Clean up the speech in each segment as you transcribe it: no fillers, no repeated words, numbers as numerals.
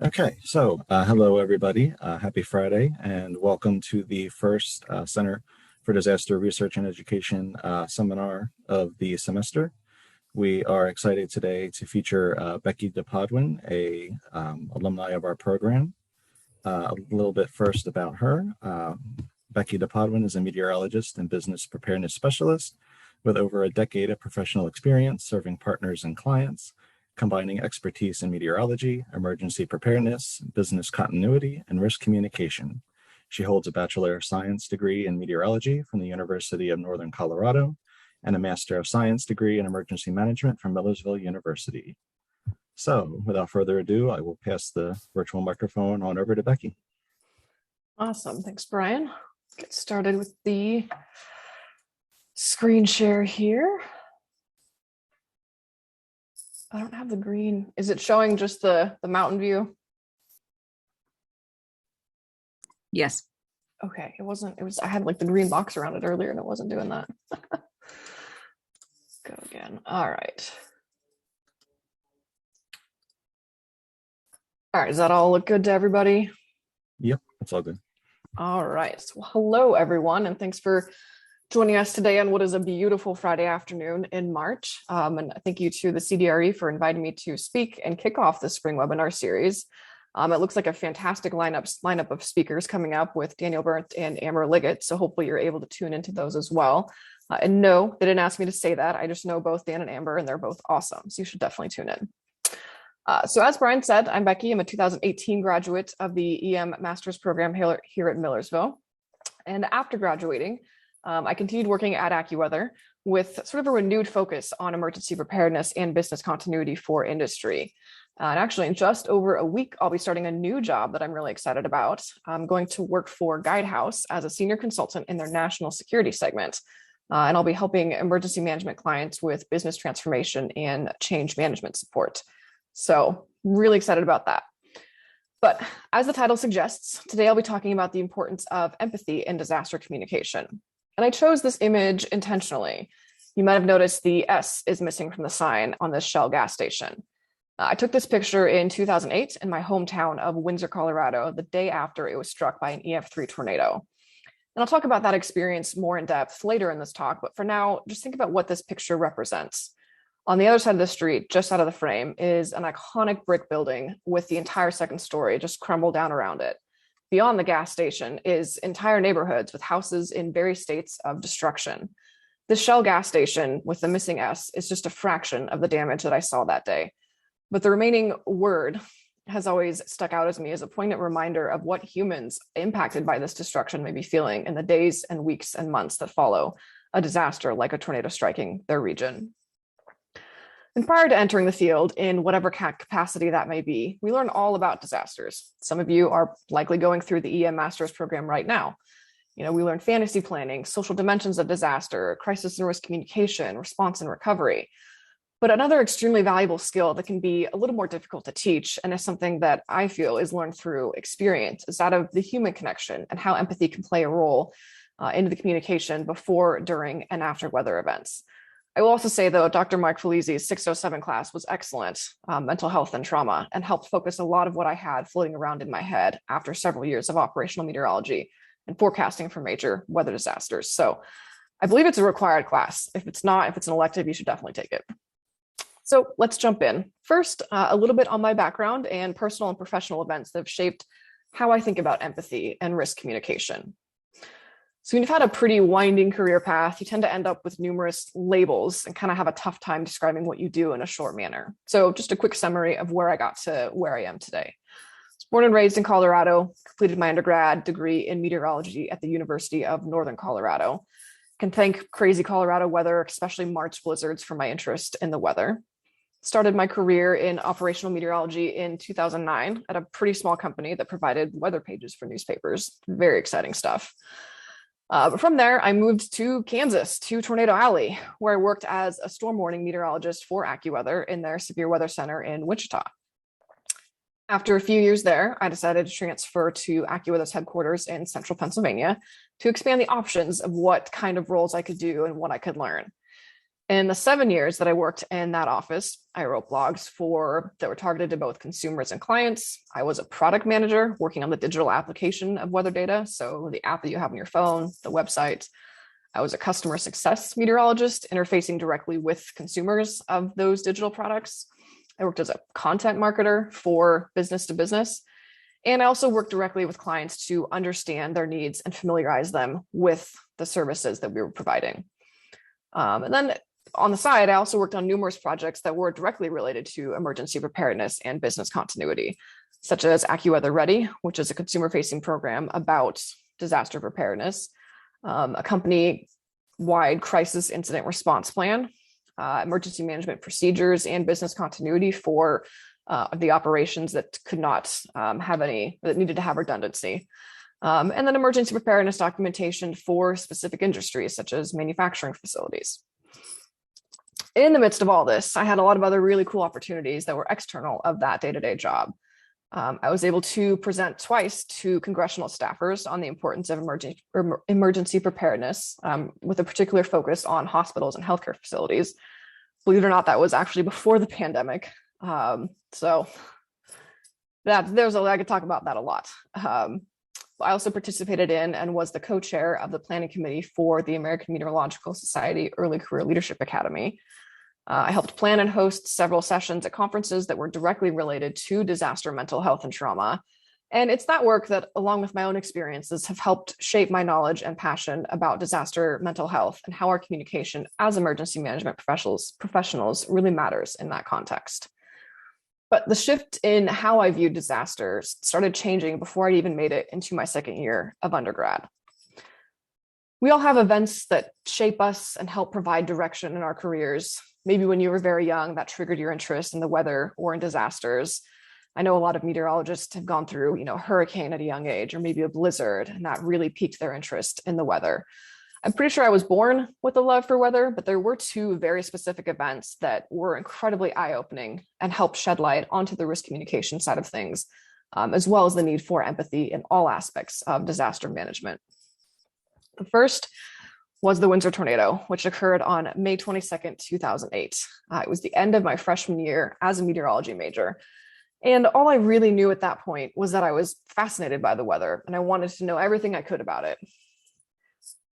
Okay, so hello everybody. Happy Friday, and welcome to the first Center for Disaster Research and Education seminar of the semester. We are excited today to feature Becky DePodwin, a alumni of our program. A little bit first about her. Becky DePodwin is a meteorologist and business preparedness specialist with over a decade of professional experience serving partners and clients, combining expertise in meteorology, emergency preparedness, business continuity, and risk communication. She holds a Bachelor of Science degree in meteorology from the University of Northern Colorado and a Master of Science degree in emergency management from Millersville University. So, without further ado, I will pass the virtual microphone on over to Becky. Awesome. Thanks, Brian. Get started with the screen share here. I don't have the green. Is it showing just the mountain view? Yes. Okay, I had like the green box around it earlier and it wasn't doing that. Go again. All right. All right, does that all look good to everybody? Yep, that's all good. All right. Well, hello, everyone, and thanks for joining us today on what is a beautiful Friday afternoon in March. And thank you to the CDRE for inviting me to speak and kick off the spring webinar series. It looks like a fantastic lineup of speakers coming up with Daniel Berndt and Amber Liggett. So hopefully you're able to tune into those as well. And no, they didn't ask me to say that. I just know both Dan and Amber, and they're both awesome. So you should definitely tune in. So as Brian said, I'm Becky. I'm a 2018 graduate of the EM Master's Program here at Millersville. And after graduating, I continued working at AccuWeather with sort of a renewed focus on emergency preparedness and business continuity for industry. And actually, in just over a week, I'll be starting a new job that I'm really excited about. I'm going to work for Guidehouse as a senior consultant in their national security segment. And I'll be helping emergency management clients with business transformation and change management support. So really excited about that. But as the title suggests, today I'll be talking about the importance of empathy in disaster communication. And I chose this image intentionally. You might have noticed the S is missing from the sign on this Shell gas station. I took this picture in 2008 in my hometown of Windsor, Colorado, the day after it was struck by an EF3 tornado. And I'll talk about that experience more in depth later in this talk, but for now, just think about what this picture represents. On the other side of the street, just out of the frame, is an iconic brick building with the entire second story just crumbled down around it. Beyond the gas station is entire neighborhoods with houses in various states of destruction. The Shell gas station with the missing S is just a fraction of the damage that I saw that day. But the remaining word has always stuck out as me as a poignant reminder of what humans impacted by this destruction may be feeling in the days and weeks and months that follow a disaster like a tornado striking their region. And prior to entering the field, in whatever capacity that may be, we learn all about disasters. Some of you are likely going through the EM Master's program right now. We learn fantasy planning, social dimensions of disaster, crisis and risk communication, response and recovery. But another extremely valuable skill that can be a little more difficult to teach, and is something that I feel is learned through experience, is that of the human connection and how empathy can play a role into the communication before, during, and after weather events. I will also say, though, Dr. Mike Felizi's 607 class was excellent, mental health and trauma, and helped focus a lot of what I had floating around in my head after several years of operational meteorology and forecasting for major weather disasters. So I believe it's a required class. If it's not, if it's an elective, you should definitely take it. So let's jump in. First, a little bit on my background and personal and professional events that have shaped how I think about empathy and risk communication. So when you've had a pretty winding career path, you tend to end up with numerous labels and kind of have a tough time describing what you do in a short manner. So just a quick summary of where I got to where I am today. I was born and raised in Colorado, completed my undergrad degree in meteorology at the University of Northern Colorado. Can thank crazy Colorado weather, especially March blizzards, for my interest in the weather. Started my career in operational meteorology in 2009 at a pretty small company that provided weather pages for newspapers. Very exciting stuff. But from there, I moved to Kansas, to Tornado Alley, where I worked as a storm warning meteorologist for AccuWeather in their severe weather center in Wichita. After a few years there, I decided to transfer to AccuWeather's headquarters in central Pennsylvania to expand the options of what kind of roles I could do and what I could learn. In the 7 years that I worked in that office, I wrote blogs that were targeted to both consumers and clients. I was a product manager working on the digital application of weather data. So the app that you have on your phone, the website. I was a customer success meteorologist interfacing directly with consumers of those digital products. I worked as a content marketer for business to business. And I also worked directly with clients to understand their needs and familiarize them with the services that we were providing. And then on the side, I also worked on numerous projects that were directly related to emergency preparedness and business continuity, such as AccuWeather Ready, which is a consumer-facing program about disaster preparedness, a company-wide crisis incident response plan, emergency management procedures, and business continuity for the operations that could not that needed to have redundancy. And then emergency preparedness documentation for specific industries, such as manufacturing facilities. In the midst of all this, I had a lot of other really cool opportunities that were external of that day-to-day job. I was able to present twice to congressional staffers on the importance of emergency preparedness, with a particular focus on hospitals and healthcare facilities. Believe it or not, that was actually before the pandemic. So I could talk about that a lot. I also participated in and was the co-chair of the planning committee for the American Meteorological Society Early Career Leadership Academy. I helped plan and host several sessions at conferences that were directly related to disaster mental health and trauma. And it's that work that, along with my own experiences, have helped shape my knowledge and passion about disaster mental health and how our communication as emergency management professionals really matters in that context. But the shift in how I viewed disasters started changing before I even made it into my second year of undergrad. We all have events that shape us and help provide direction in our careers. Maybe when you were very young, that triggered your interest in the weather or in disasters. I know a lot of meteorologists have gone through, a hurricane at a young age, or maybe a blizzard, and that really piqued their interest in the weather. I'm pretty sure I was born with a love for weather, but there were two very specific events that were incredibly eye-opening and helped shed light onto the risk communication side of things, as well as the need for empathy in all aspects of disaster management. The first was the Windsor tornado, which occurred on May 22nd, 2008. It was the end of my freshman year as a meteorology major. And all I really knew at that point was that I was fascinated by the weather, and I wanted to know everything I could about it.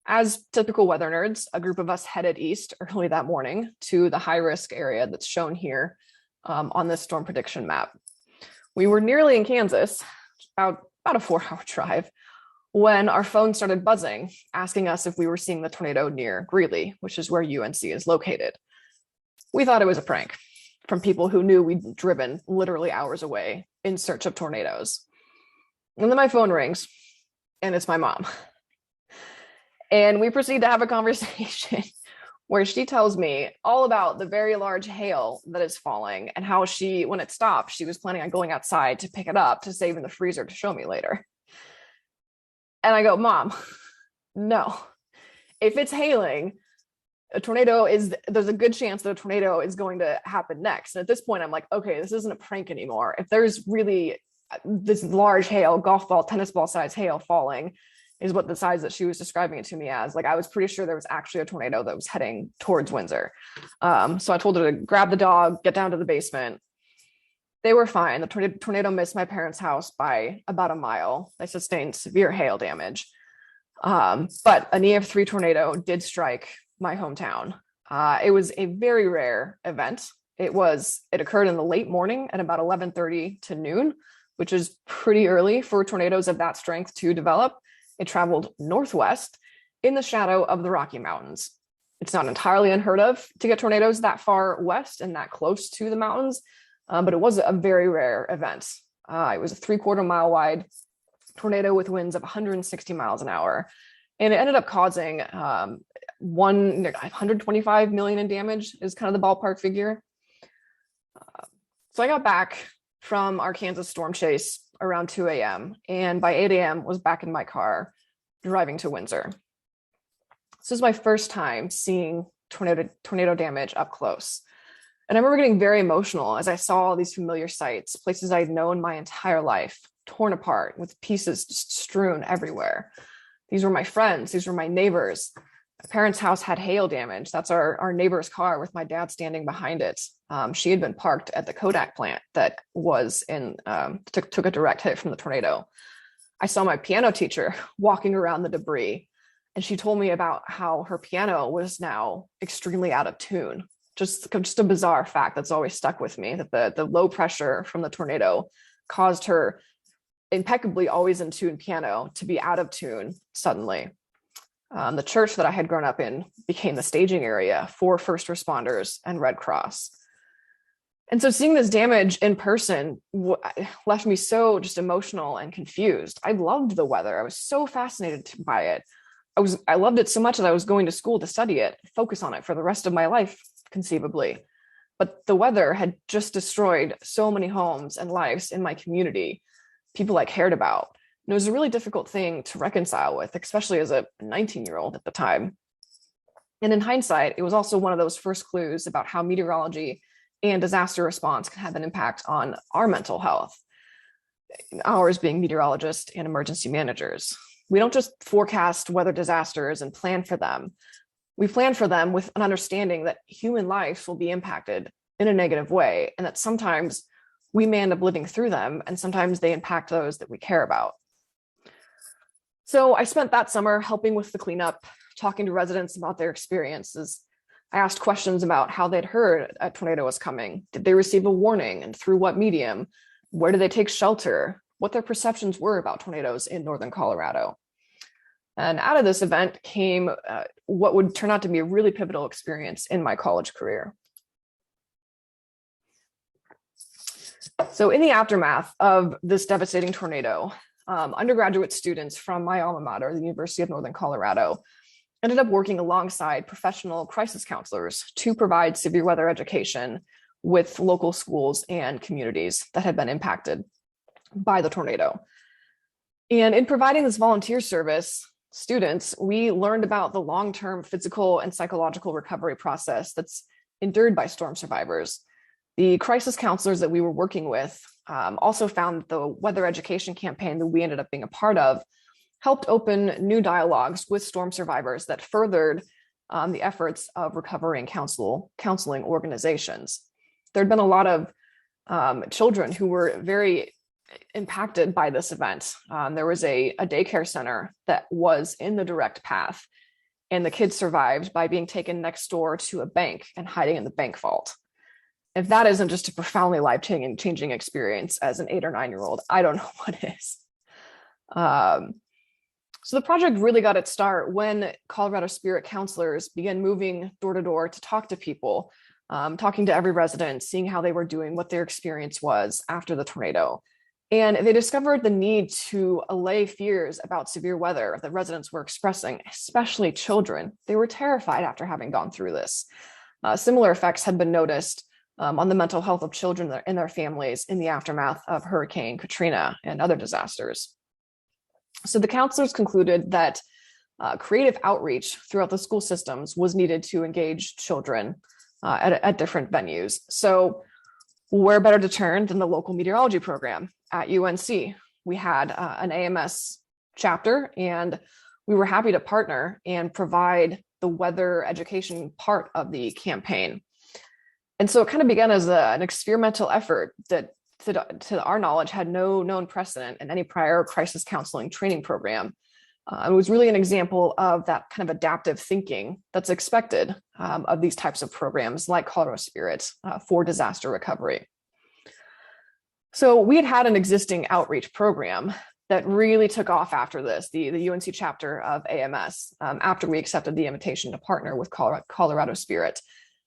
As typical weather nerds, a group of us headed east early that morning to the high-risk area that's shown here on this storm prediction map. We were nearly in Kansas, about a 4-hour drive, when our phone started buzzing, asking us if we were seeing the tornado near Greeley, which is where UNC is located. We thought it was a prank from people who knew we'd driven literally hours away in search of tornadoes. And then my phone rings, and it's my mom. And we proceed to have a conversation where she tells me all about the very large hail that is falling and how when it stopped, she was planning on going outside to pick it up to save in the freezer to show me later. And I go, Mom, no. If it's hailing, there's a good chance that a tornado is going to happen next. And at this point, I'm like, okay, this isn't a prank anymore. If there's really this large hail, golf ball, tennis ball size hail falling, is what the size that she was describing it to me as. Like, I was pretty sure there was actually a tornado that was heading towards Windsor. So I told her to grab the dog, get down to the basement. They were fine. The tornado missed my parents' house by about a mile. They sustained severe hail damage. But an EF3 tornado did strike my hometown. It was a very rare event. It occurred in the late morning at about 11:30 to noon, which is pretty early for tornadoes of that strength to develop. It traveled northwest in the shadow of the Rocky Mountains. It's not entirely unheard of to get tornadoes that far west and that close to the mountains, but it was a very rare event. It was a 3/4 mile wide tornado with winds of 160 miles an hour. And it ended up causing 125 million in damage is kind of the ballpark figure. So I got back from our Kansas storm chase around 2 a.m. and by 8 a.m. was back in my car driving to Windsor. This is my first time seeing tornado damage up close. And I remember getting very emotional as I saw all these familiar sights, places I'd known my entire life, torn apart with pieces just strewn everywhere. These were my friends. These were my neighbors. My parents' house had hail damage. That's our neighbor's car with my dad standing behind it. She had been parked at the Kodak plant that was took a direct hit from the tornado. I saw my piano teacher walking around the debris, and she told me about how her piano was now extremely out of tune. Just a bizarre fact that's always stuck with me, that the low pressure from the tornado caused her impeccably always in tune piano to be out of tune suddenly. The church that I had grown up in became the staging area for first responders and Red Cross. And so seeing this damage in person left me so just emotional and confused. I loved the weather. I was so fascinated by it. I loved it so much that I was going to school to study it, focus on it for the rest of my life, conceivably. But the weather had just destroyed so many homes and lives in my community, people I cared about. And it was a really difficult thing to reconcile with, especially as a 19-year-old at the time. And in hindsight, it was also one of those first clues about how meteorology and disaster response can have an impact on our mental health, ours being meteorologists and emergency managers. We don't just forecast weather disasters and plan for them. We plan for them with an understanding that human life will be impacted in a negative way, and that sometimes we may end up living through them, and sometimes they impact those that we care about. So I spent that summer helping with the cleanup, talking to residents about their experiences. I asked questions about how they'd heard a tornado was coming. Did they receive a warning, and through what medium? Where did they take shelter? What their perceptions were about tornadoes in northern Colorado. And out of this event came what would turn out to be a really pivotal experience in my college career. So in the aftermath of this devastating tornado, undergraduate students from my alma mater, the University of Northern Colorado, ended up working alongside professional crisis counselors to provide severe weather education with local schools and communities that had been impacted by the tornado. And in providing this volunteer service, students, we learned about the long-term physical and psychological recovery process that's endured by storm survivors. The crisis counselors that we were working with also found the weather education campaign that we ended up being a part of helped open new dialogues with storm survivors that furthered the efforts of recovery and counseling organizations. There'd been a lot of children who were very impacted by this event. There was a daycare center that was in the direct path, and the kids survived by being taken next door to a bank and hiding in the bank vault. If that isn't just a profoundly life-changing experience as an 8 or 9-year-old, I don't know what is. So the project really got its start when Colorado Spirit counselors began moving door to door to talk to people, talking to every resident, seeing how they were doing, what their experience was after the tornado. And they discovered the need to allay fears about severe weather that residents were expressing, especially children. They were terrified after having gone through this. Similar effects had been noticed on the mental health of children and their families in the aftermath of Hurricane Katrina and other disasters. So the counselors concluded that creative outreach throughout the school systems was needed to engage children at different venues. So where better to turn than the local meteorology program at UNC? We had an AMS chapter, and we were happy to partner and provide the weather education part of the campaign. And so it kind of began as an experimental effort that, to our knowledge, had no known precedent in any prior crisis counseling training program. It was really an example of that kind of adaptive thinking that's expected of these types of programs like Colorado Spirit for disaster recovery. So we had an existing outreach program that really took off after this, the UNC chapter of AMS, after we accepted the invitation to partner with Colorado Spirit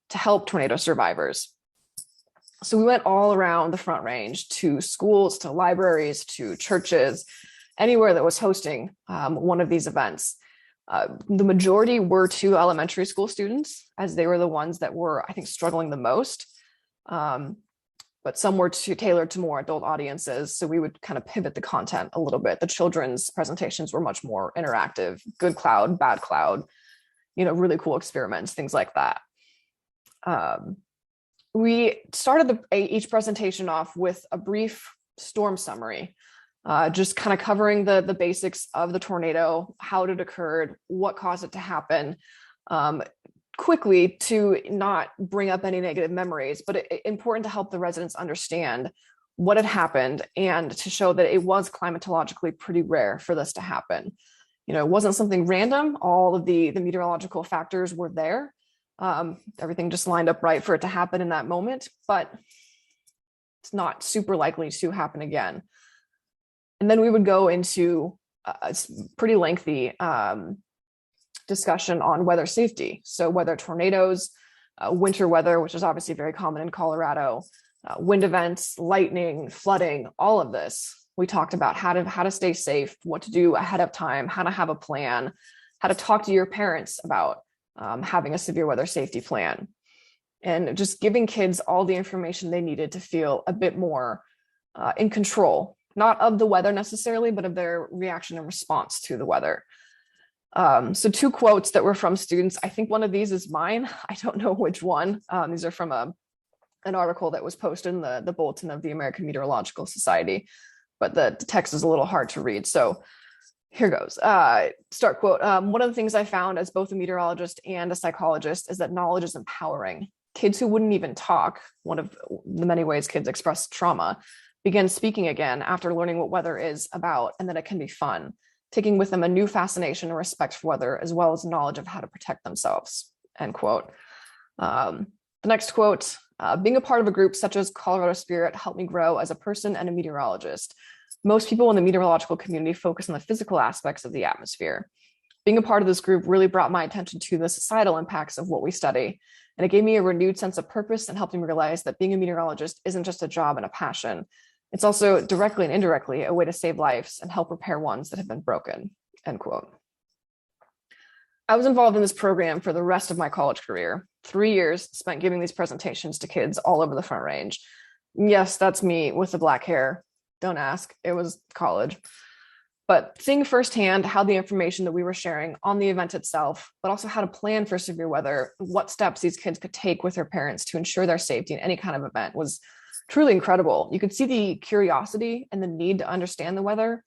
to help tornado survivors. So we went all around the Front Range, to schools, to libraries, to churches, anywhere that was hosting one of these events. The majority were to elementary school students, as they were the ones that were, I think, struggling the most. But some were tailored to more adult audiences. So we would kind of pivot the content a little bit. The children's presentations were much more interactive, good cloud, bad cloud, really cool experiments, things like that. We started each presentation off with a brief storm summary, just kind of covering the basics of the tornado, how it occurred, what caused it to happen, quickly to not bring up any negative memories, but important to help the residents understand what had happened and to show that it was climatologically pretty rare for this to happen. It wasn't something random. All of the meteorological factors were there. Everything just lined up right for it to happen in that moment, but it's not super likely to happen again. And then we would go into a pretty lengthy discussion on weather safety. So whether tornadoes, winter weather, which is obviously very common in Colorado, wind events, lightning, flooding, all of this. We talked about how to stay safe, what to do ahead of time, how to have a plan, how to talk to your parents about having a severe weather safety plan, and just giving kids all the information they needed to feel a bit more in control, not of the weather necessarily, but of their reaction and response to the weather. So 2 quotes that were from students. I think one of these is mine. I don't know which one. These are from an article that was posted in the bulletin of the American Meteorological Society, but the text is a little hard to read. So here goes. Start quote. One of the things I found as both a meteorologist and a psychologist is that knowledge is empowering. Kids who wouldn't even talk, one of the many ways kids express trauma, begin speaking again after learning what weather is about and that it can be fun, taking with them a new fascination and respect for weather, as well as knowledge of how to protect themselves, end quote. The next quote, being a part of a group such as Colorado Spirit helped me grow as a person and a meteorologist. Most people in the meteorological community focus on the physical aspects of the atmosphere. Being a part of this group really brought my attention to the societal impacts of what we study, and it gave me a renewed sense of purpose and helped me realize that being a meteorologist isn't just a job and a passion. It's also directly and indirectly a way to save lives and help repair ones that have been broken, end quote. I was involved in this program for the rest of my college career. 3 years spent giving these presentations to kids all over the Front Range. Yes, that's me with the black hair. Don't ask, it was college. But seeing firsthand how the information that we were sharing on the event itself, but also how to plan for severe weather, what steps these kids could take with their parents to ensure their safety in any kind of event was truly incredible. You could see the curiosity and the need to understand the weather,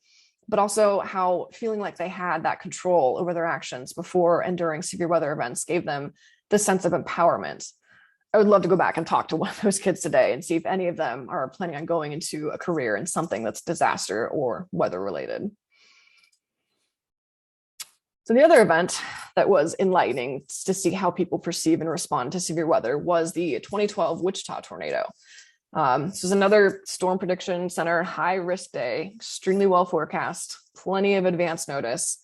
but also how feeling like they had that control over their actions before and during severe weather events gave them the sense of empowerment. I would love to go back and talk to one of those kids today and see if any of them are planning on going into a career in something that's disaster or weather related. So the other event that was enlightening to see how people perceive and respond to severe weather was the 2012 Wichita tornado. This was another storm prediction center, high risk day, extremely well forecast, plenty of advance notice.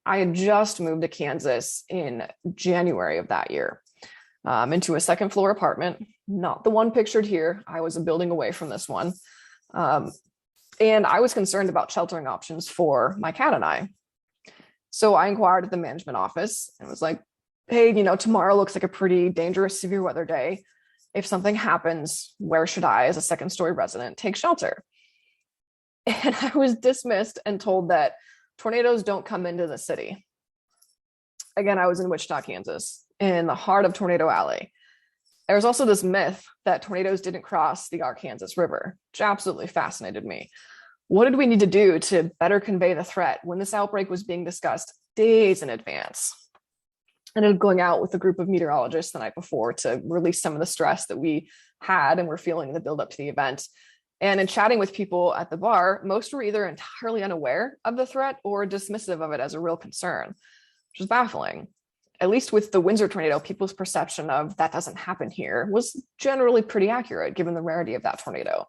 I had just moved to Kansas in January of that year, into a second floor apartment, not the one pictured here. I was a building away from this one. And I was concerned about sheltering options for my cat and I. So I inquired at the management office and was like, hey, tomorrow looks like a pretty dangerous severe weather day. If something happens, where should I, as a second story resident, take shelter? And I was dismissed and told that tornadoes don't come into the city. Again, I was in Wichita, Kansas, in the heart of Tornado Alley. There's also this myth that tornadoes didn't cross the Arkansas River, which absolutely fascinated me. What did we need to do to better convey the threat when this outbreak was being discussed days in advance? I ended up going out with a group of meteorologists the night before to release some of the stress that we had and were feeling in the build up to the event. And in chatting with people at the bar, most were either entirely unaware of the threat or dismissive of it as a real concern, which is baffling. At least with the Windsor tornado, people's perception of that doesn't happen here was generally pretty accurate given the rarity of that tornado.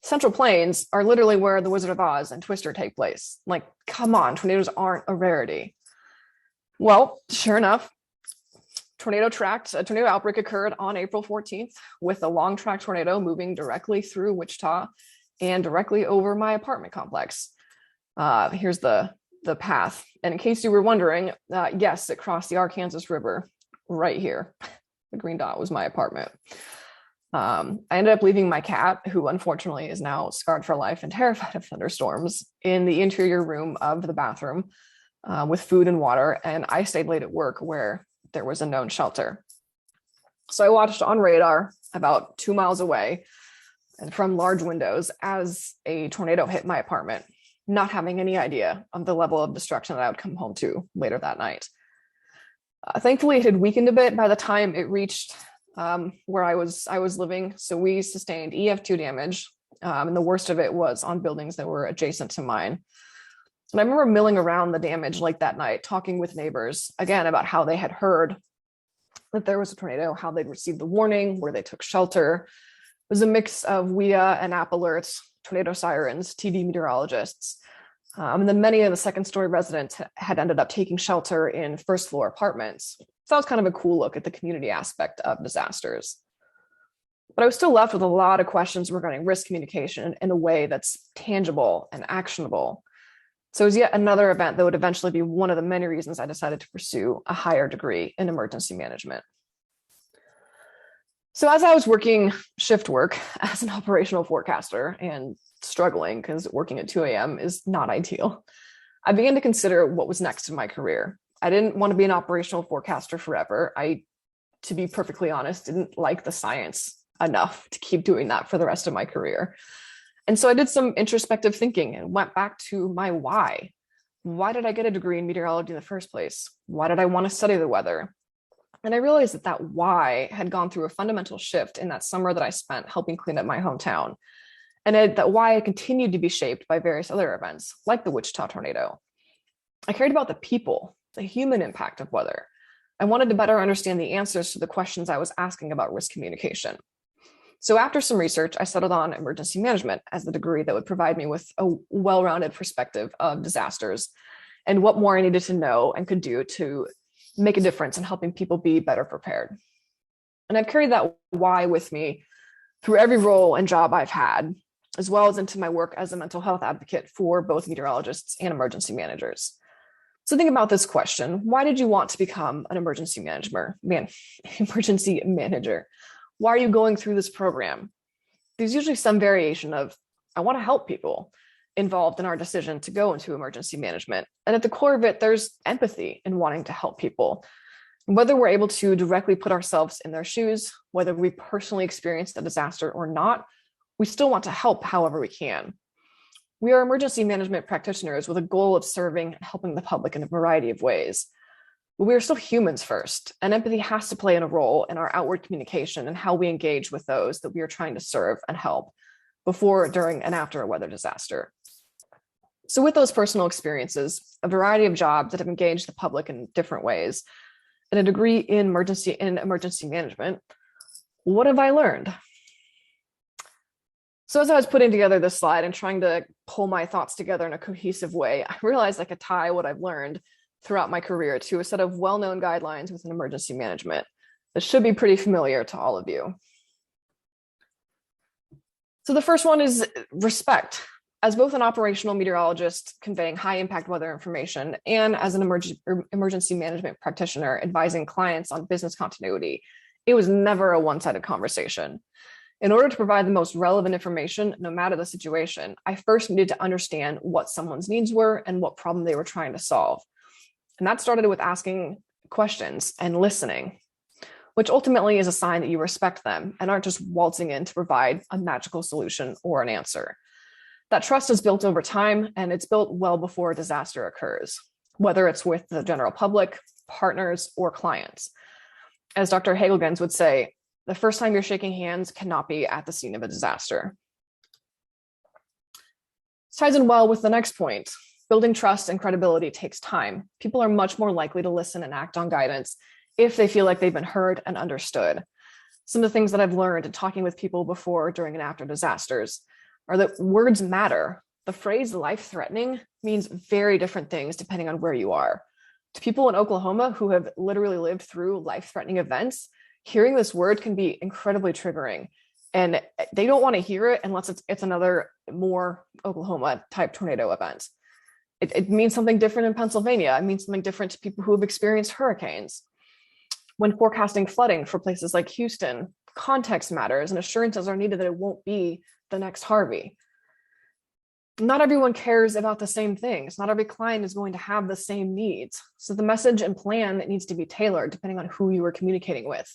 Central Plains are literally where the Wizard of Oz and Twister take place. Like, come on, tornadoes aren't a rarity. Well, sure enough, a tornado outbreak occurred on April 14th with a long track tornado moving directly through Wichita and directly over my apartment complex. Here's the path. And in case you were wondering, yes, it crossed the Arkansas River right here. The green dot was my apartment. I ended up leaving my cat, who unfortunately is now scarred for life and terrified of thunderstorms, in the interior room of the bathroom with food and water. And I stayed late at work where there was a known shelter. So I watched on radar about 2 miles away and from large windows as a tornado hit my apartment, not having any idea of the level of destruction that I would come home to later that night. Thankfully, it had weakened a bit by the time it reached where I was living. So we sustained EF2 damage, and the worst of it was on buildings that were adjacent to mine. And I remember milling around the damage like that night, talking with neighbors again about how they had heard that there was a tornado, how they'd received the warning, where they took shelter. It was a mix of WIA and app alerts, tornado sirens, TV meteorologists. And then many of the second story residents had ended up taking shelter in first floor apartments. So that was kind of a cool look at the community aspect of disasters. But I was still left with a lot of questions regarding risk communication in a way that's tangible and actionable. So it was yet another event that would eventually be one of the many reasons I decided to pursue a higher degree in emergency management. So as I was working shift work as an operational forecaster and struggling because working at 2 a.m. is not ideal, I began to consider what was next in my career. I didn't want to be an operational forecaster forever. To be perfectly honest, didn't like the science enough to keep doing that for the rest of my career. And so I did some introspective thinking and went back to my why. Why did I get a degree in meteorology in the first place? Why did I want to study the weather? And I realized that why had gone through a fundamental shift in that summer that I spent helping clean up my hometown. And that why had continued to be shaped by various other events, like the Wichita tornado. I cared about the people, the human impact of weather. I wanted to better understand the answers to the questions I was asking about risk communication. So after some research, I settled on emergency management as the degree that would provide me with a well-rounded perspective of disasters and what more I needed to know and could do to make a difference in helping people be better prepared. And I've carried that why with me through every role and job I've had, as well as into my work as a mental health advocate for both meteorologists and emergency managers. So think about this question. Why did you want to become an emergency manager? Why are you going through this program? There's usually some variation of, I want to help people involved in our decision to go into emergency management. And at the core of it, there's empathy in wanting to help people. Whether we're able to directly put ourselves in their shoes, whether we personally experienced a disaster or not, we still want to help however we can. We are emergency management practitioners with a goal of serving and helping the public in a variety of ways. But we are still humans first, and empathy has to play in a role in our outward communication and how we engage with those that we are trying to serve and help before, during, and after a weather disaster. So with those personal experiences, a variety of jobs that have engaged the public in different ways, and a degree in emergency management, what have I learned? So as I was putting together this slide and trying to pull my thoughts together in a cohesive way, I realized I could tie what I've learned throughout my career to a set of well-known guidelines within emergency management that should be pretty familiar to all of you. So the first one is respect. As both an operational meteorologist conveying high impact weather information and as an emergency management practitioner advising clients on business continuity, it was never a one-sided conversation. In order to provide the most relevant information, no matter the situation, I first needed to understand what someone's needs were and what problem they were trying to solve. And that started with asking questions and listening, which ultimately is a sign that you respect them and aren't just waltzing in to provide a magical solution or an answer. That trust is built over time, and it's built well before a disaster occurs, whether it's with the general public, partners, or clients. As Dr. Hagelgens would say, the first time you're shaking hands cannot be at the scene of a disaster. This ties in well with the next point. Building trust and credibility takes time. People are much more likely to listen and act on guidance if they feel like they've been heard and understood. Some of the things that I've learned in talking with people before, during, and after disasters are that words matter. The phrase life-threatening means very different things depending on where you are. To people in Oklahoma who have literally lived through life-threatening events, hearing this word can be incredibly triggering, and they don't want to hear it unless it's another more Oklahoma type tornado event. It means something different in Pennsylvania. It means something different to people who have experienced hurricanes. When forecasting flooding for places like Houston, context matters and assurances are needed that it won't be the next Harvey. Not everyone cares about the same things. Not every client is going to have the same needs. So the message and plan needs to be tailored depending on who you are communicating with.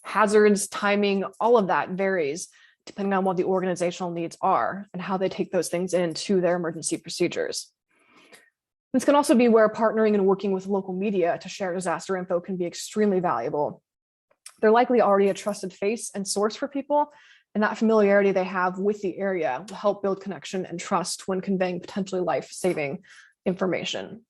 Hazards, timing, all of that varies depending on what the organizational needs are and how they take those things into their emergency procedures. This can also be where partnering and working with local media to share disaster info can be extremely valuable. They're likely already a trusted face and source for people, and that familiarity they have with the area will help build connection and trust when conveying potentially life-saving information.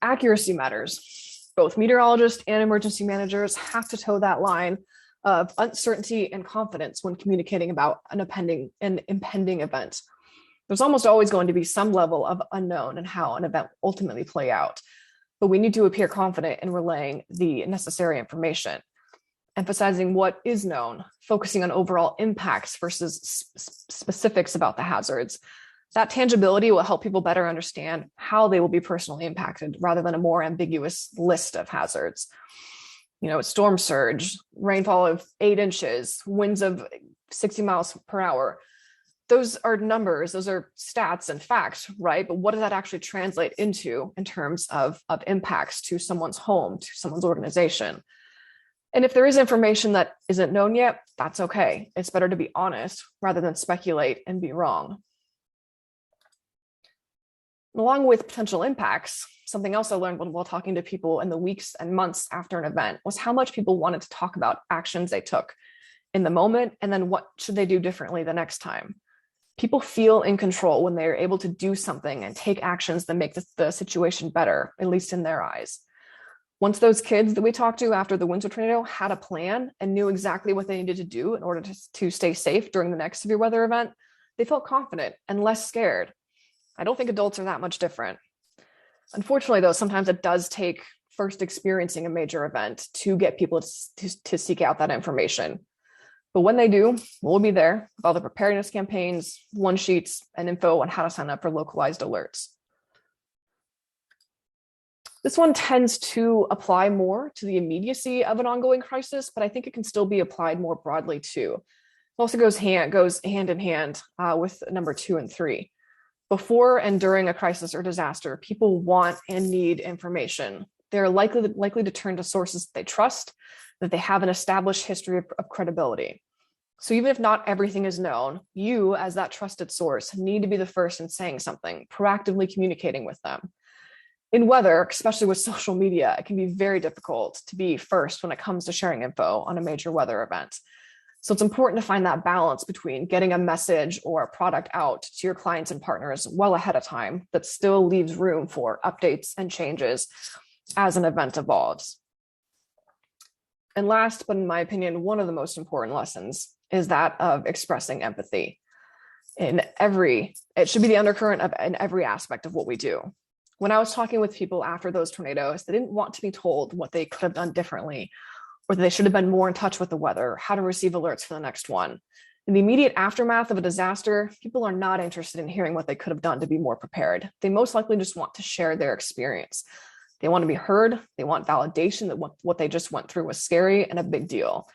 Accuracy matters. Both meteorologists and emergency managers have to toe that line of uncertainty and confidence when communicating about an impending event. There's almost always going to be some level of unknown in how an event will ultimately play out, but we need to appear confident in relaying the necessary information, emphasizing what is known, focusing on overall impacts versus specifics about the hazards. That tangibility will help people better understand how they will be personally impacted rather than a more ambiguous list of hazards. Storm surge, rainfall of 8 inches, winds of 60 miles per hour. Those are numbers, those are stats and facts, right? But what does that actually translate into in terms of impacts to someone's home, to someone's organization? And if there is information that isn't known yet, that's okay. It's better to be honest rather than speculate and be wrong. Along with potential impacts, something else I learned while talking to people in the weeks and months after an event was how much people wanted to talk about actions they took in the moment, and then what should they do differently the next time. People feel in control when they are able to do something and take actions that make the situation better, at least in their eyes. Once those kids that we talked to after the winter tornado had a plan and knew exactly what they needed to do in order to stay safe during the next severe weather event, they felt confident and less scared. I don't think adults are that much different. Unfortunately, though, sometimes it does take first experiencing a major event to get people to seek out that information. But when they do, we'll be there with all the preparedness campaigns, one sheets, and info on how to sign up for localized alerts. This one tends to apply more to the immediacy of an ongoing crisis, but I think it can still be applied more broadly too. It also goes hand in hand with number 2 and 3. Before and during a crisis or disaster, people want and need information. They're likely to turn to sources that they trust, that they have an established history of credibility. So even if not everything is known, you as that trusted source need to be the first in saying something, proactively communicating with them. In weather, especially with social media, it can be very difficult to be first when it comes to sharing info on a major weather event. So it's important to find that balance between getting a message or a product out to your clients and partners well ahead of time that still leaves room for updates and changes as an event evolves. And last, but in my opinion, one of the most important lessons is that of expressing empathy. It should be the undercurrent in every aspect of what we do. When I was talking with people after those tornadoes, they didn't want to be told what they could have done differently, or that they should have been more in touch with the weather, how to receive alerts for the next one. In the immediate aftermath of a disaster, people are not interested in hearing what they could have done to be more prepared. They most likely just want to share their experience. They want to be heard. They want validation that what they just went through was scary and a big deal.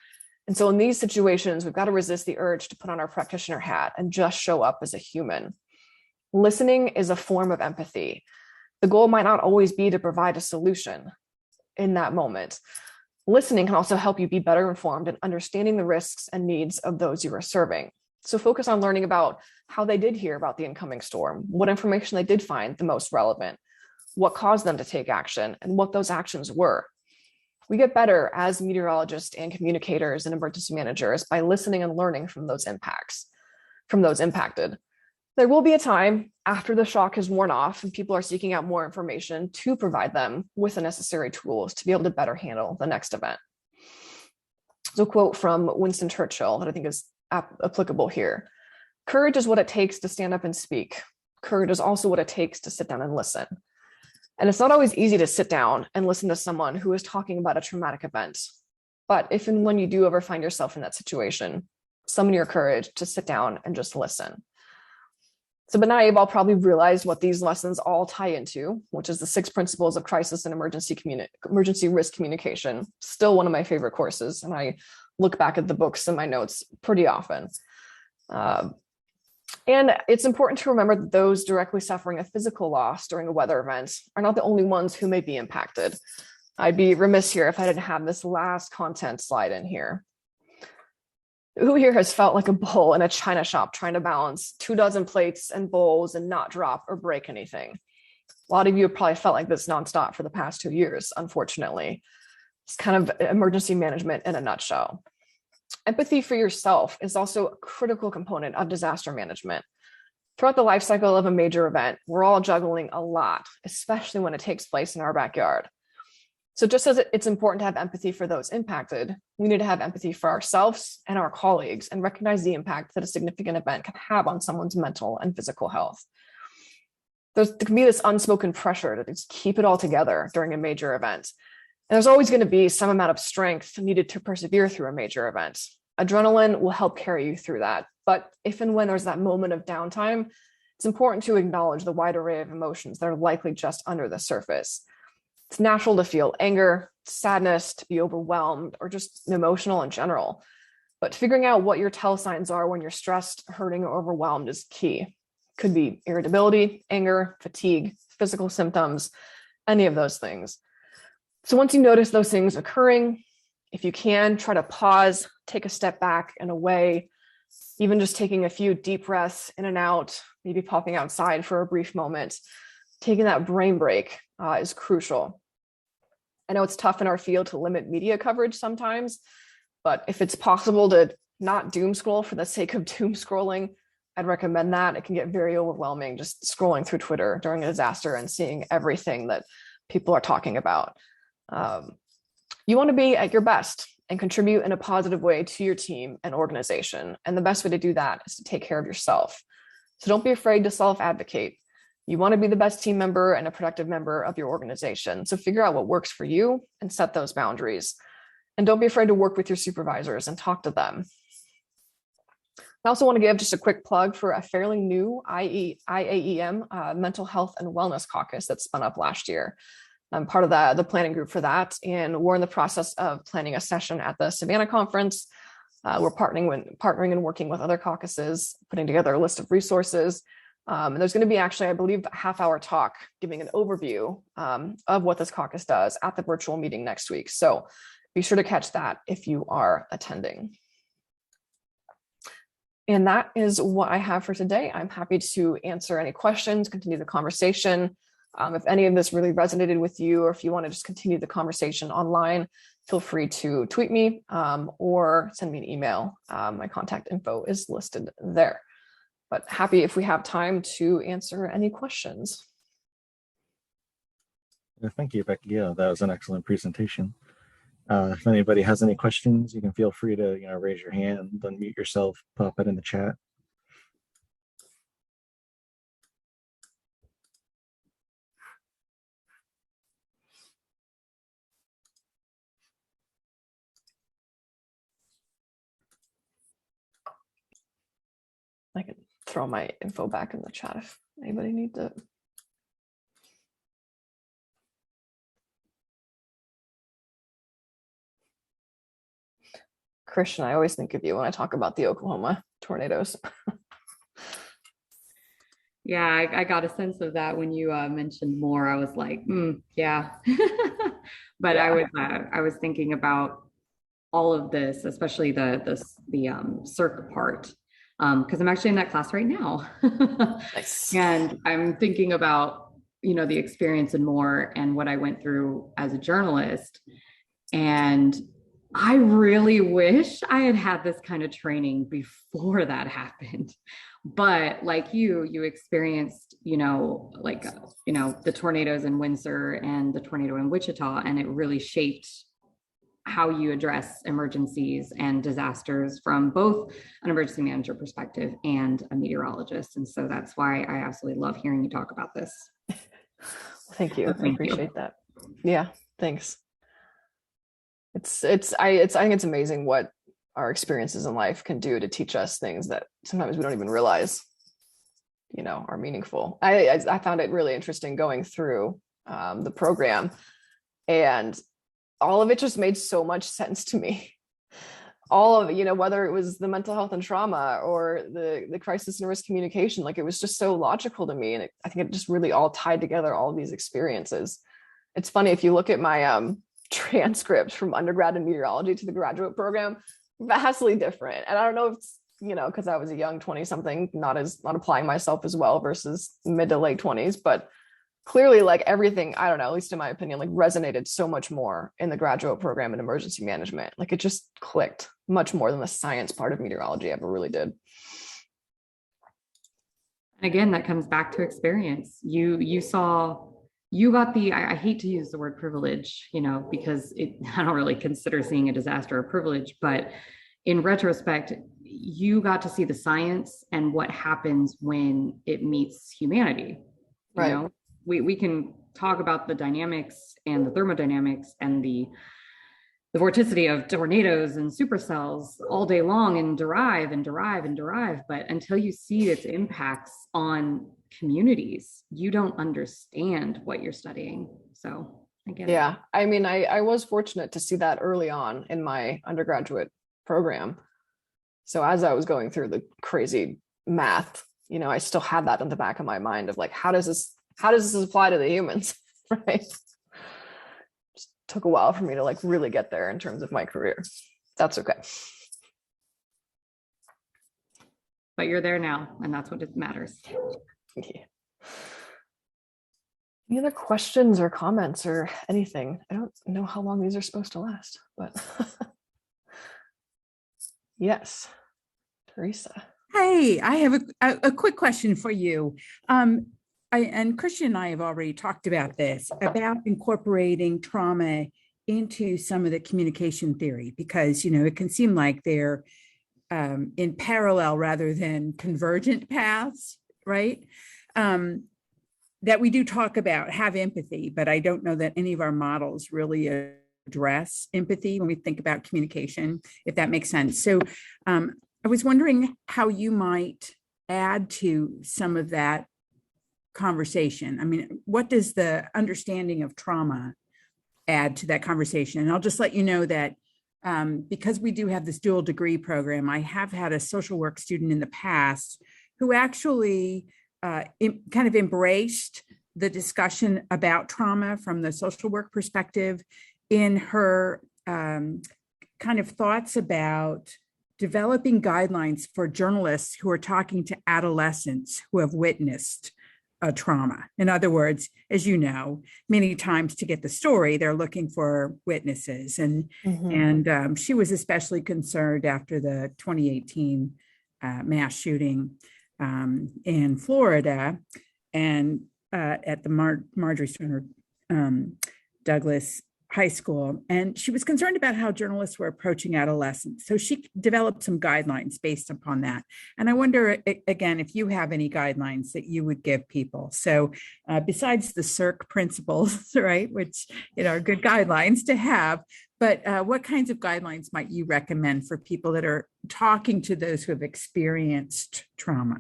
And so in these situations, we've got to resist the urge to put on our practitioner hat and just show up as a human. Listening is a form of empathy. The goal might not always be to provide a solution in that moment. Listening can also help you be better informed and understanding the risks and needs of those you are serving. So focus on learning about how they did hear about the incoming storm, what information they did find the most relevant, what caused them to take action, and what those actions were. We get better as meteorologists and communicators and emergency managers by listening and learning from those impacted. There will be a time after the shock has worn off and people are seeking out more information to provide them with the necessary tools to be able to better handle the next event. So a quote from Winston Churchill that I think is applicable here. Courage is what it takes to stand up and speak. Courage is also what it takes to sit down and listen. And it's not always easy to sit down and listen to someone who is talking about a traumatic event. But if and when you do ever find yourself in that situation, summon your courage to sit down and just listen. So by now you've all probably realized what these lessons all tie into, which is the 6 principles of crisis and emergency risk communication. Still one of my favorite courses, and I look back at the books and my notes pretty often. And it's important to remember that those directly suffering a physical loss during a weather event are not the only ones who may be impacted. I'd be remiss here if I didn't have this last content slide in here. Who here has felt like a bull in a china shop trying to balance 24 plates and bowls and not drop or break anything? A lot of you have probably felt like this nonstop for the past 2 years, unfortunately. It's kind of emergency management in a nutshell. Empathy for yourself is also a critical component of disaster management. Throughout the life cycle of a major event, we're all juggling a lot, especially when it takes place in our backyard. So just as it's important to have empathy for those impacted, we need to have empathy for ourselves and our colleagues and recognize the impact that a significant event can have on someone's mental and physical health. There can be this unspoken pressure to just keep it all together during a major event. And there's always going to be some amount of strength needed to persevere through a major event. Adrenaline will help carry you through that. But if and when there's that moment of downtime, it's important to acknowledge the wide array of emotions that are likely just under the surface. It's natural to feel anger, sadness, to be overwhelmed, or just emotional in general. But figuring out what your tell signs are when you're stressed, hurting, or overwhelmed is key. Could be irritability, anger, fatigue, physical symptoms, any of those things. So once you notice those things occurring, if you can, try to pause, take a step back and away, even just taking a few deep breaths in and out, maybe popping outside for a brief moment. Taking that brain break is crucial. I know it's tough in our field to limit media coverage sometimes, but if it's possible to not doom scroll for the sake of doom scrolling, I'd recommend that. It can get very overwhelming just scrolling through Twitter during a disaster and seeing everything that people are talking about. You want to be at your best and contribute in a positive way to your team and organization. And the best way to do that is to take care of yourself. So don't be afraid to self-advocate. You want to be the best team member and a productive member of your organization. So figure out what works for you and set those boundaries. And don't be afraid to work with your supervisors and talk to them. I also want to give just a quick plug for a fairly new IAEM Mental Health and Wellness Caucus that spun up last year. I'm part of the planning group for that, and we're in the process of planning a session at the Savannah conference. We're partnering and working with other caucuses, putting together a list of resources. And there's going to be actually, I believe, a half-hour talk giving an overview of what this caucus does at the virtual meeting next week. So be sure to catch that if you are attending. And that is what I have for today. I'm happy to answer any questions, continue the conversation. If any of this really resonated with you, or if you want to just continue the conversation online, feel free to tweet me or send me an email. My contact info is listed there. But happy if we have time to answer any questions. Thank you, Becky. Yeah, that was an excellent presentation. If anybody has any questions, you can feel free to raise your hand, unmute yourself, pop it in the chat. I can throw my info back in the chat if anybody needs it. Christian, I always think of you when I talk about the Oklahoma tornadoes. Yeah, I got a sense of that when you mentioned more. I was like, yeah. But yeah. I was thinking about all of this, especially the circ part, because I'm actually in that class right now. Nice. And I'm thinking about the experience and more, and what I went through as a journalist. And I really wish I had had this kind of training before that happened. But like you experienced, the tornadoes in Windsor and the tornado in Wichita, and it really shaped how you address emergencies and disasters from both an emergency manager perspective and a meteorologist. And so that's why I absolutely love hearing you talk about this. Thank you. I appreciate that. Yeah, thanks. I think it's amazing what our experiences in life can do to teach us things that sometimes we don't even realize, are meaningful. I found it really interesting going through the program, and all of it just made so much sense to me. All of, whether it was the mental health and trauma or the crisis and risk communication, like it was just so logical to me. And I think it just really all tied together all of these experiences. It's funny, if you look at my transcript from undergrad in meteorology to the graduate program, vastly different. And I don't know if it's, because I was a young 20 something, not applying myself as well versus mid to late 20s, but clearly like everything, I don't know, at least in my opinion, like resonated so much more in the graduate program in emergency management. Like it just clicked much more than the science part of meteorology ever really did. And again, that comes back to experience. You got I hate to use the word privilege, because I don't really consider seeing a disaster a privilege, but in retrospect, you got to see the science and what happens when it meets humanity. Right. We can talk about the dynamics and the thermodynamics and the vorticity of tornadoes and supercells all day long and derive. But until you see its impacts on communities, you don't understand what you're studying. So I get it. Yeah. I mean, I was fortunate to see that early on in my undergraduate program. So as I was going through the crazy math, I still had that in the back of my mind of like, how does this apply to the humans? Right. Just took a while for me to like really get there in terms of my career. That's okay. But you're there now, and that's what it matters. Yeah. Any other questions or comments or anything? I don't know how long these are supposed to last, but yes, Teresa. Hey, I have a quick question for you. And Christian and I have already talked about this, about incorporating trauma into some of the communication theory, because, it can seem like they're in parallel rather than convergent paths, right? That we do talk about, have empathy, but I don't know that any of our models really address empathy when we think about communication, if that makes sense. So I was wondering how you might add to some of that conversation. I mean, what does the understanding of trauma add to that conversation? And I'll just let you know that because we do have this dual degree program, I have had a social work student in the past who actually kind of embraced the discussion about trauma from the social work perspective in her kind of thoughts about developing guidelines for journalists who are talking to adolescents who have witnessed a trauma. In other words, as you know, many times to get the story, they're looking for witnesses. And she was especially concerned after the 2018 mass shooting in Florida and at the Marjorie Stoneman Douglas High School. And she was concerned about how journalists were approaching adolescents. So she developed some guidelines based upon that. And I wonder, again, if you have any guidelines that you would give people. So besides the CIRC principles, right, which are good guidelines to have, but what kinds of guidelines might you recommend for people that are talking to those who have experienced trauma?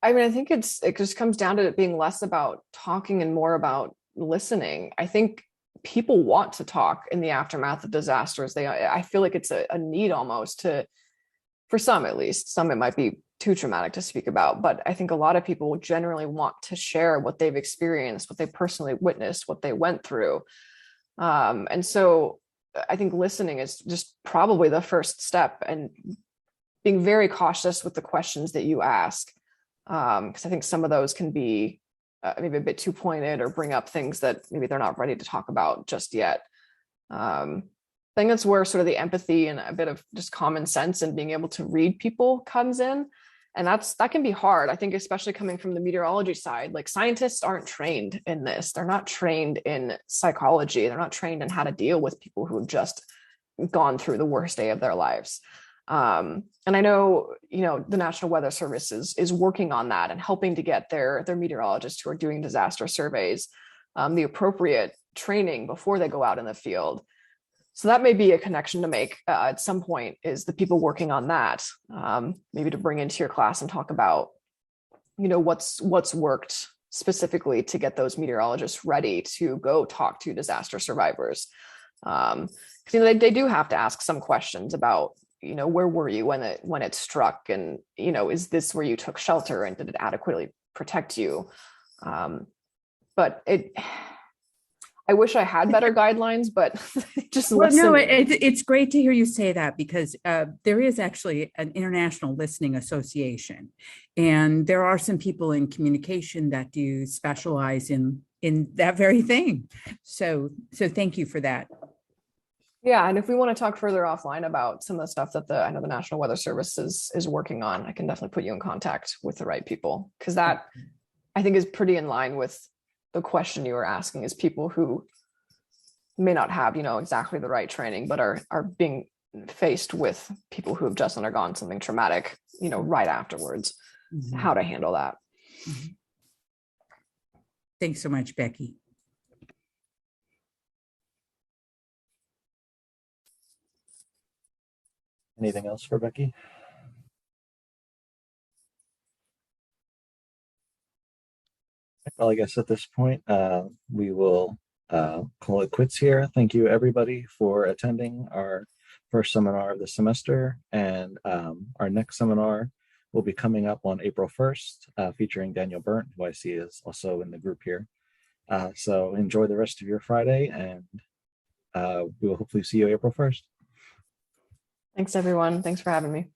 I mean, I think it just comes down to it being less about talking and more about listening. I think people want to talk in the aftermath of disasters. I feel like it's a need almost for some at least. Some it might be too traumatic to speak about, but I think a lot of people generally want to share what they've experienced, what they personally witnessed, what they went through. And so I think listening is just probably the first step, and being very cautious with the questions that you ask. Because I think some of those can be maybe a bit too pointed or bring up things that maybe they're not ready to talk about just yet. I think that's where sort of the empathy and a bit of just common sense and being able to read people comes in. And that can be hard. I think, especially coming from the meteorology side, like scientists aren't trained in this. They're not trained in psychology. They're not trained in how to deal with people who have just gone through the worst day of their lives. And I know, the National Weather Service is working on that and helping to get their meteorologists who are doing disaster surveys, the appropriate training before they go out in the field. So that may be a connection to make at some point, is the people working on that, maybe to bring into your class and talk about, what's worked specifically to get those meteorologists ready to go talk to disaster survivors. Because they do have to ask some questions about, where were you when it struck, and is this where you took shelter, and did it adequately protect you? But I wish I had better guidelines, but just Well, no, listening. it's great to hear you say that, because there is actually an international listening association, and there are some people in communication that do specialize in that very thing. So thank you for that. Yeah, and if we want to talk further offline about some of the stuff that I know the National Weather Service is working on, I can definitely put you in contact with the right people, because that I think is pretty in line with the question you were asking, is people who may not have, exactly the right training, but are being faced with people who have just undergone something traumatic, right afterwards, how to handle that. Thanks so much, Becky. Anything else for Becky? Well, I guess at this point, we will call it quits here. Thank you, everybody, for attending our first seminar of the semester. And our next seminar will be coming up on April 1st, featuring Daniel Burnt, who I see is also in the group here. So enjoy the rest of your Friday, and we will hopefully see you April 1st. Thanks, everyone. Thanks for having me.